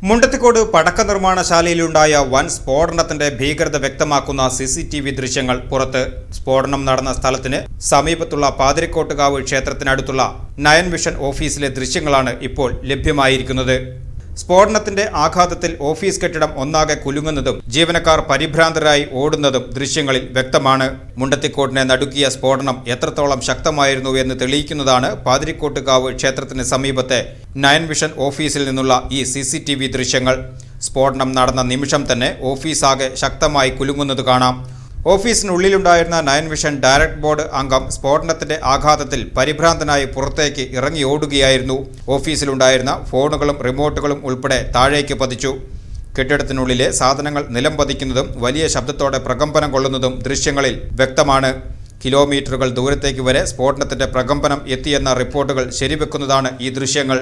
മുണ്ടത്തിക്കോട് പടക്ക നിർമ്മാണശാലയിലുണ്ടായ വൻ സ്ഫോടനത്തിന്റെ ഭീകരത വ്യക്തമാക്കുന്ന CCTV ദൃശ്യങ്ങൾ പുറത്ത്. സ്ഫോടനം നടന്ന സ്ഥലത്തിന് സമീപത്തുള്ള പാതിരിക്കോട്ടുകാവ് ക്ഷേത്രത്തിനടുത്തുള്ള നയൻ വിഷൻ ഓഫീസിലെ ദൃശ്യങ്ങളാണ് ഇപ്പോൾ ലഭ്യമായിരിക്കുന്നത്. സ്ഫോടനത്തിന്റെ ആഘാതത്തിൽ ഓഫീസ് കെട്ടിടം ഒന്നാകെ കുലുങ്ങുന്നതും ജീവനക്കാർ പരിഭ്രാന്തരായി ഓടുന്നതും ദൃശ്യങ്ങളിൽ വ്യക്തമാണ്. മുണ്ടത്തിക്കോട്ടിനെ നടുക്കിയ സ്ഫോടനം എത്രത്തോളം ശക്തമായിരുന്നു എന്ന് തെളിയിക്കുന്നതാണ് പാതിരിക്കോട്ടുകാവ് ക്ഷേത്രത്തിന് സമീപത്തെ നയൻ വിഷൻ ഓഫീസിൽ നിന്നുള്ള ഈ CCTV ദൃശ്യങ്ങൾ. സ്ഫോടനം നടന്ന നിമിഷം തന്നെ ഓഫീസാകെ ശക്തമായി കുലുങ്ങുന്നത് കാണാം. ഓഫീസിനുള്ളിലുണ്ടായിരുന്ന നയൻ വിഷൻ ഡയറക്ട് ബോർഡ് അംഗം സ്ഫോടനത്തിന്റെ ആഘാതത്തിൽ പരിഭ്രാന്തനായി പുറത്തേക്ക് ഇറങ്ങി ഓടുകയായിരുന്നു. ഓഫീസിലുണ്ടായിരുന്ന ഫോണുകളും റിമോട്ടുകളും ഉൾപ്പെടെ താഴേക്ക് പതിച്ചു. കെട്ടിടത്തിനുള്ളിലെ സാധനങ്ങൾ നിലം പതിക്കുന്നതും വലിയ ശബ്ദത്തോടെ പ്രകമ്പനം കൊള്ളുന്നതും ദൃശ്യങ്ങളിൽ വ്യക്തമാണ്. കിലോമീറ്ററുകൾ ദൂരത്തേക്ക് വരെ സ്ഫോടനത്തിന്റെ പ്രകമ്പനം എത്തിയെന്ന റിപ്പോർട്ടുകൾ ശരിവെക്കുന്നതാണ് ഈ ദൃശ്യങ്ങൾ.